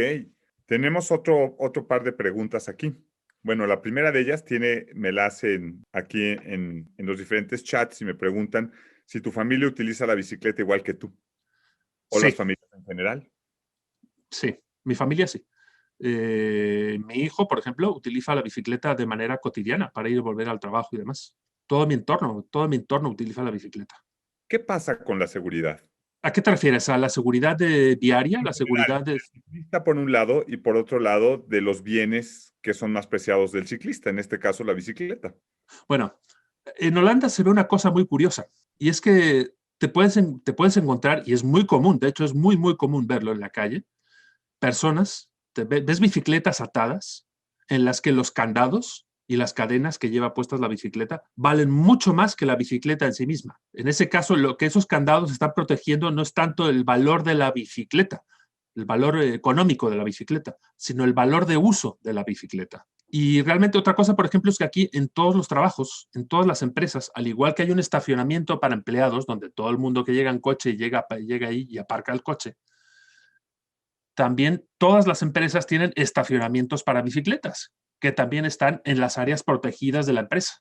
tenemos otro par de preguntas aquí. Bueno, la primera de ellas me la hacen aquí en los diferentes chats y me preguntan si tu familia utiliza la bicicleta igual que tú o las Sí, familias en general. sí. Mi familia sí. Mi hijo, por ejemplo, utiliza la bicicleta de manera cotidiana para ir y volver al trabajo y demás. Todo mi entorno utiliza la bicicleta. ¿Qué pasa con la seguridad? ¿A qué te refieres? ¿A la seguridad viaria? En ¿La general, seguridad de...? del ciclista por un lado y por otro lado de los bienes que son más preciados del ciclista, en este caso la bicicleta. Bueno, en Holanda se ve una cosa muy curiosa y es que te puedes encontrar, y es muy común, de hecho es muy, muy común verlo en la calle, personas, ves bicicletas atadas en las que los candados y las cadenas que lleva puestas la bicicleta valen mucho más que la bicicleta en sí misma. En ese caso, lo que esos candados están protegiendo no es tanto el valor de la bicicleta, el valor económico de la bicicleta, sino el valor de uso de la bicicleta. Y realmente otra cosa, por ejemplo, es que aquí en todos los trabajos, en todas las empresas, al igual que hay un estacionamiento para empleados, donde todo el mundo que llega en coche llega ahí y aparca el coche, también todas las empresas tienen estacionamientos para bicicletas, que también están en las áreas protegidas de la empresa.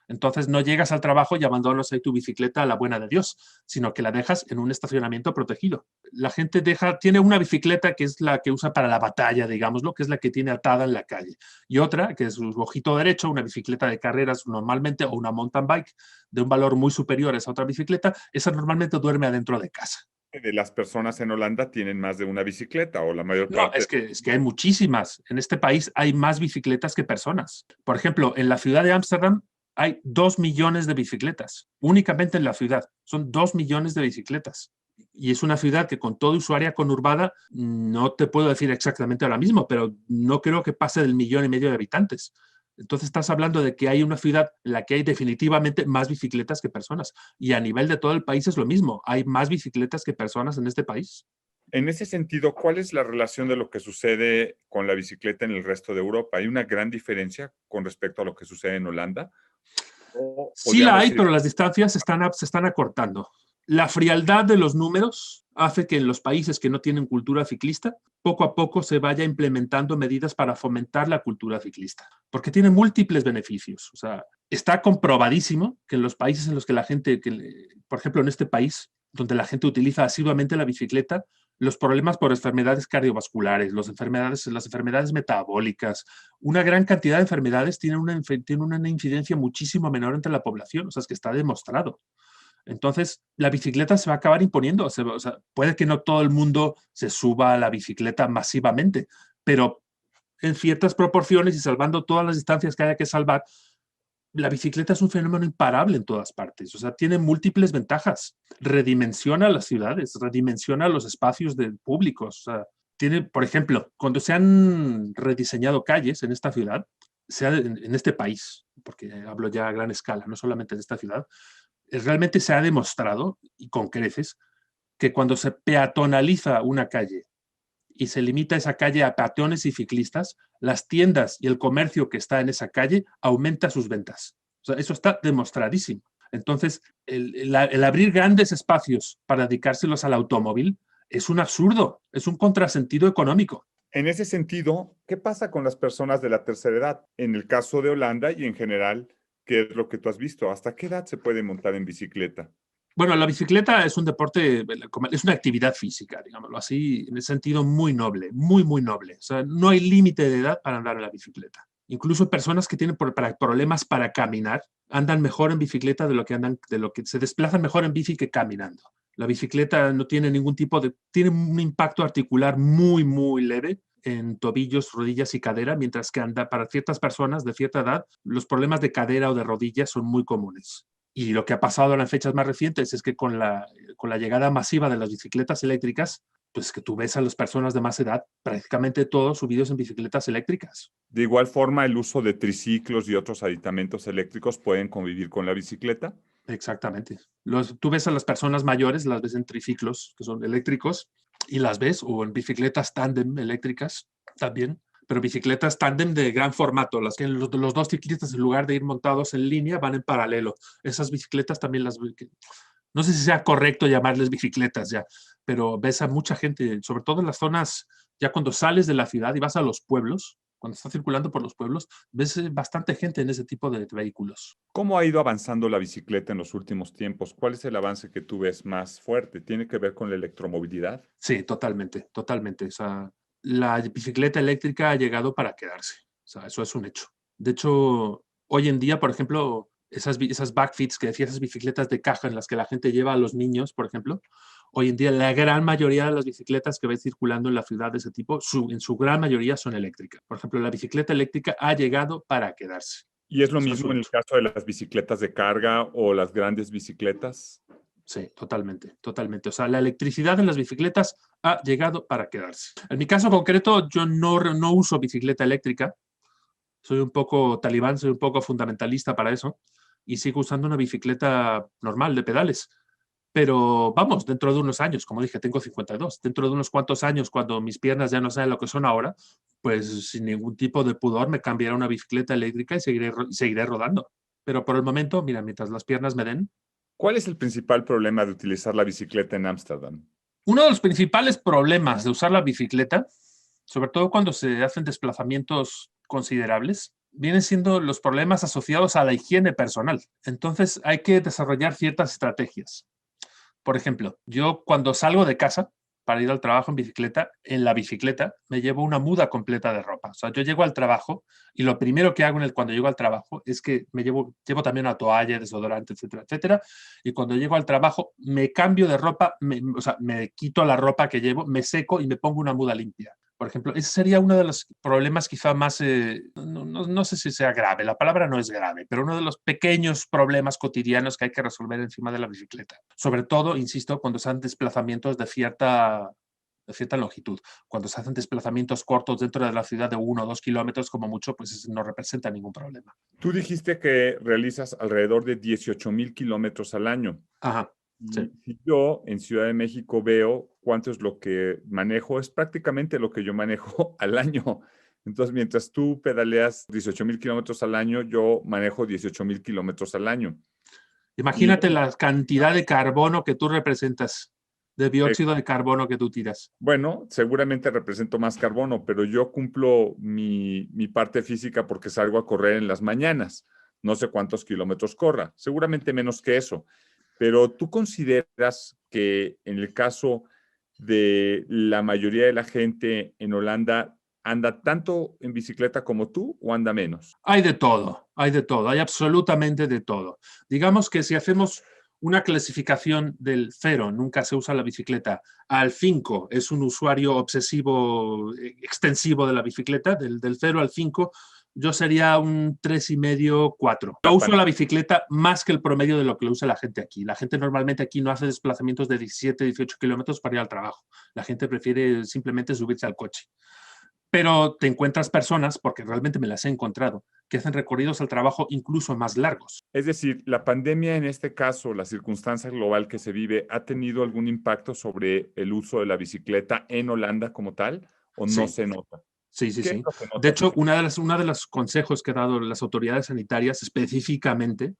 Entonces no llegas al trabajo y abandonas ahí tu bicicleta a la buena de Dios, sino que la dejas en un estacionamiento protegido. La gente tiene una bicicleta que es la que usa para la batalla, digámoslo, que es la que tiene atada en la calle. Y otra, que es su ojito derecho, una bicicleta de carreras normalmente, o una mountain bike de un valor muy superior a esa otra bicicleta, esa normalmente duerme adentro de casa. De las personas en Holanda tienen más de una bicicleta o la mayor No, parte. es que hay muchísimas. En este país hay más bicicletas que personas. Por ejemplo, en la ciudad de Ámsterdam hay 2 millones de bicicletas. Únicamente en la ciudad. Son 2 millones de bicicletas. Y es una ciudad que con todo su área conurbada, no te puedo decir exactamente ahora mismo, pero no creo que pase del 1,5 millones de habitantes. Entonces estás hablando de que hay una ciudad en la que hay definitivamente más bicicletas que personas. Y a nivel de todo el país es lo mismo. Hay más bicicletas que personas en este país. En ese sentido, ¿cuál es la relación de lo que sucede con la bicicleta en el resto de Europa? ¿Hay una gran diferencia con respecto a lo que sucede en Holanda? ¿O Sí la podríamos hay, decir, pero las distancias se están acortando. La frialdad de los números hace que en los países que no tienen cultura ciclista, poco a poco se vaya implementando medidas para fomentar la cultura ciclista, porque tiene múltiples beneficios. O sea, está comprobadísimo que en los países en los que la gente, por ejemplo, en este país, donde la gente utiliza asiduamente la bicicleta, los problemas por enfermedades cardiovasculares, las enfermedades metabólicas, una gran cantidad de enfermedades tienen una incidencia muchísimo menor entre la población, o sea, es que está demostrado. Entonces, la bicicleta se va a acabar imponiendo. O sea, puede que no todo el mundo se suba a la bicicleta masivamente, pero en ciertas proporciones y salvando todas las distancias que haya que salvar, la bicicleta es un fenómeno imparable en todas partes. O sea, tiene múltiples ventajas. Redimensiona las ciudades, redimensiona los espacios públicos. O sea, tiene, por ejemplo, cuando se han rediseñado calles en esta ciudad, en este país, porque hablo ya a gran escala, no solamente en esta ciudad, realmente se ha demostrado, y con creces, que cuando se peatonaliza una calle y se limita esa calle a peatones y ciclistas, las tiendas y el comercio que está en esa calle aumenta sus ventas. O sea, eso está demostradísimo. Entonces, el abrir grandes espacios para dedicárselos al automóvil es un absurdo, es un contrasentido económico. en ese sentido, qué pasa con las personas de la tercera edad? En el caso de Holanda y en general, ¿qué es lo que tú has visto? ¿Hasta qué edad se puede montar en bicicleta? Bueno, la bicicleta es un deporte, es una actividad física, digámoslo así, en el sentido muy noble, muy, muy noble. O sea, no hay límite de edad para andar en la bicicleta. Incluso personas que tienen problemas para caminar andan mejor en bicicleta de lo que se desplazan mejor en bici que caminando. La bicicleta no tiene tiene un impacto articular muy, muy leve en tobillos, rodillas y cadera, mientras que para ciertas personas de cierta edad, los problemas de cadera o de rodillas son muy comunes. Y lo que ha pasado en las fechas más recientes es que con la llegada masiva de las bicicletas eléctricas, pues que tú ves a las personas de más edad, prácticamente todos subidos en bicicletas eléctricas. De igual forma, el uso de triciclos y otros aditamentos eléctricos pueden convivir con la bicicleta. Exactamente. Tú ves a las personas mayores, las ves en triciclos, que son eléctricos, y las ves, o en bicicletas tándem eléctricas también, pero bicicletas tándem de gran formato, las que los dos ciclistas en lugar de ir montados en línea van en paralelo. Esas bicicletas también no sé si sea correcto llamarles bicicletas ya, pero ves a mucha gente, sobre todo en las zonas, ya cuando sales de la ciudad y vas a los pueblos, cuando estás circulando por los pueblos, ves bastante gente en ese tipo de vehículos. ¿Cómo ha ido avanzando la bicicleta en los últimos tiempos? ¿Cuál es el avance que tú ves más fuerte? ¿Tiene que ver con la electromovilidad? Sí, totalmente, totalmente. O sea, la bicicleta eléctrica ha llegado para quedarse. O sea, eso es un hecho. De hecho, hoy en día, por ejemplo, esas backfits que decía, esas bicicletas de caja en las que la gente lleva a los niños, por ejemplo, hoy en día la gran mayoría de las bicicletas que ves circulando en la ciudad de ese tipo, en su gran mayoría son eléctricas. Por ejemplo, la bicicleta eléctrica ha llegado para quedarse. ¿Y es lo Eso es mismo un en el hecho. caso de las bicicletas de carga o las grandes bicicletas? Sí, totalmente, totalmente. O sea, la electricidad en las bicicletas ha llegado para quedarse. En mi caso concreto, yo no uso bicicleta eléctrica. Soy un poco talibán, soy un poco fundamentalista para eso y sigo usando una bicicleta normal de pedales. Pero vamos, dentro de unos años, como dije, tengo 52, dentro de unos cuantos años, cuando mis piernas ya no sean lo que son ahora, pues sin ningún tipo de pudor me cambiaré a una bicicleta eléctrica y seguiré rodando. Pero por el momento, mira, mientras las piernas me den, ¿Cuál es el principal problema de utilizar la bicicleta en Ámsterdam? uno de los principales problemas de usar la bicicleta, sobre todo cuando se hacen desplazamientos considerables, vienen siendo los problemas asociados a la higiene personal. Entonces hay que desarrollar ciertas estrategias. Por ejemplo, yo cuando salgo de casa para ir al trabajo en la bicicleta me llevo una muda completa de ropa. O sea, yo llego al trabajo y lo primero que hago cuando llego al trabajo es que llevo también una toalla, desodorante, etcétera, etcétera. Y cuando llego al trabajo me cambio de ropa, o sea, me quito la ropa que llevo, me seco y me pongo una muda limpia. Por ejemplo, ese sería uno de los problemas quizá más, no sé si sea grave, la palabra no es grave, pero uno de los pequeños problemas cotidianos que hay que resolver encima de la bicicleta. Sobre todo, insisto, cuando se hacen desplazamientos de cierta longitud. Cuando se hacen desplazamientos cortos dentro de la ciudad de 1 o 2 kilómetros, como mucho, pues no representa ningún problema. Tú dijiste que realizas alrededor de 18,000 kilómetros al año. Ajá, sí. Y si yo en Ciudad de México veo cuánto es lo que manejo, es prácticamente lo que yo manejo al año. Entonces, mientras tú pedaleas 18,000 kilómetros al año, yo manejo 18,000 kilómetros al año. Y Imagínate la cantidad de carbono que tú representas, de eh, dióxido de carbono que tú tiras. bueno, seguramente represento más carbono, pero yo cumplo mi parte física porque salgo a correr en las mañanas. No sé cuántos kilómetros corra, seguramente menos que eso. Pero ¿tú consideras que en el caso de la mayoría de la gente en Holanda anda tanto en bicicleta como tú o anda menos? Hay de todo, hay de todo, hay absolutamente de todo. Digamos que si hacemos una clasificación del 0, nunca se usa la bicicleta, al 5 es un usuario obsesivo extensivo de la bicicleta, del 0 al 5, yo sería un 3,5, 4. Yo uso la bicicleta más que el promedio de lo que lo usa la gente aquí. La gente normalmente aquí no hace desplazamientos de 17, 18 kilómetros para ir al trabajo. La gente prefiere simplemente subirse al coche. Pero te encuentras personas, porque realmente me las he encontrado, que hacen recorridos al trabajo incluso más largos. Es decir, ¿la pandemia en este caso, la circunstancia global que se vive, ha tenido algún impacto sobre el uso de la bicicleta en Holanda como tal o no Sí, se nota? sí, sí, ¿Qué es sí. lo que De notas? hecho, una de los consejos que han dado las autoridades sanitarias específicamente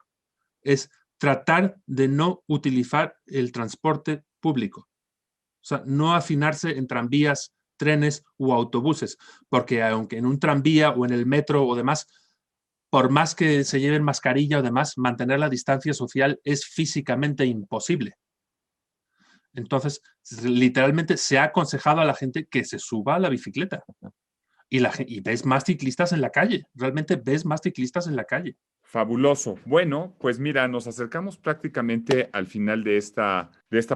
es tratar de no utilizar el transporte público. O sea, no hacinarse en tranvías, trenes u autobuses, porque aunque en un tranvía o en el metro o demás, por más que se lleven mascarilla o demás, mantener la distancia social es físicamente imposible. Entonces, literalmente se ha aconsejado a la gente que se suba a la bicicleta. Y ves más ciclistas en la calle, realmente ves más ciclistas en la calle. Fabuloso. Bueno, pues mira, nos acercamos prácticamente al final de esta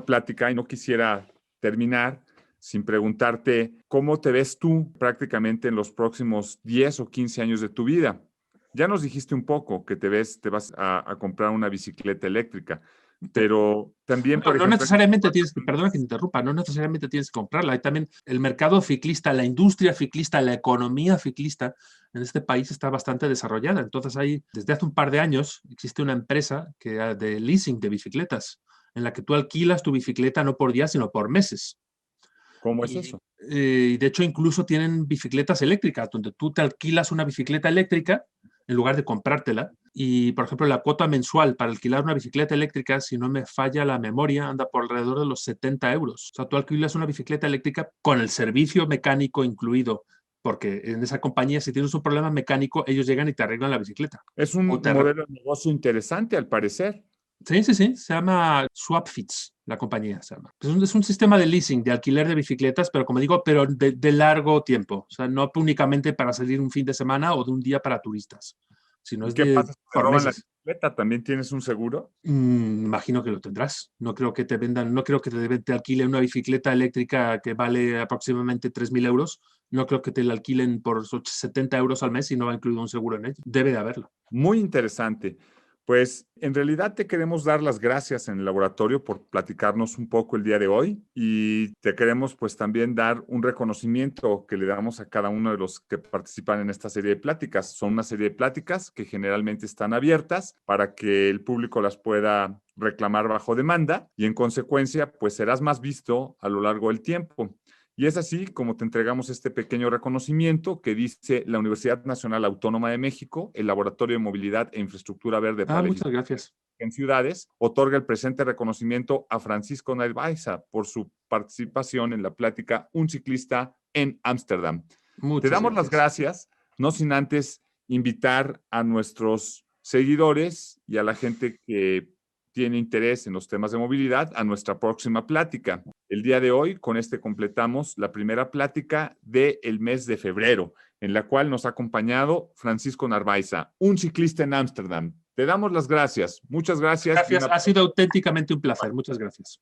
plática y no quisiera terminar sin preguntarte cómo te ves tú prácticamente en los próximos 10 o 15 años de tu vida. Ya nos dijiste un poco que te vas a comprar una bicicleta eléctrica, pero también, por Bueno, no ejemplo, necesariamente tienes que, perdona que te interrumpa, no necesariamente tienes que comprarla. Hay también el mercado ciclista, la industria ciclista, la economía ciclista en este país está bastante desarrollada. Entonces, desde hace un par de años existe una empresa de leasing de bicicletas, en la que tú alquilas tu bicicleta no por días, sino por meses. ¿Cómo es Y, eso? de hecho, incluso tienen bicicletas eléctricas, donde tú te alquilas una bicicleta eléctrica en lugar de comprártela. Y, por ejemplo, la cuota mensual para alquilar una bicicleta eléctrica, si no me falla la memoria, anda por alrededor de los 70 euros. O sea, tú alquilas una bicicleta eléctrica con el servicio mecánico incluido, porque en esa compañía, si tienes un problema mecánico, ellos llegan y te arreglan la bicicleta. Es O un te modelo de negocio interesante, al parecer. Sí, sí, sí, se llama Swapfits, la compañía se llama. Es un sistema de leasing, de alquiler de bicicletas, pero como digo, pero de largo tiempo. O sea, no únicamente para salir un fin de semana o de un día para turistas, sino ¿Y es qué de pasa si te por roban la meses. bicicleta? ¿También tienes un seguro? Imagino que lo tendrás. No creo que te vendan, no creo que te alquilen una bicicleta eléctrica que vale aproximadamente 3.000 euros. No creo que te la alquilen por 70 euros al mes y no va incluido un seguro en ello. Debe de haberlo. Muy interesante. Pues en realidad te queremos dar las gracias en el laboratorio por platicarnos un poco el día de hoy y te queremos pues también dar un reconocimiento que le damos a cada uno de los que participan en esta serie de pláticas. Son una serie de pláticas que generalmente están abiertas para que el público las pueda reclamar bajo demanda y en consecuencia pues serás más visto a lo largo del tiempo. Y es así como te entregamos este pequeño reconocimiento que dice la Universidad Nacional Autónoma de México, el Laboratorio de Movilidad e Infraestructura Verde para la Muchas Eficiencia gracias. en Ciudades, otorga el presente reconocimiento a Francisco Narváez por su participación en la plática Un ciclista en Ámsterdam. Te Muchas damos las gracias. gracias, no sin antes invitar a nuestros seguidores y a la gente que tiene interés en los temas de movilidad a nuestra próxima plática. El día de hoy, con este completamos la primera plática del mes de febrero, en la cual nos ha acompañado Francisco Narváez, un ciclista en Ámsterdam. Te damos las gracias. Muchas gracias. Gracias. Ha sido auténticamente un placer. Muchas gracias.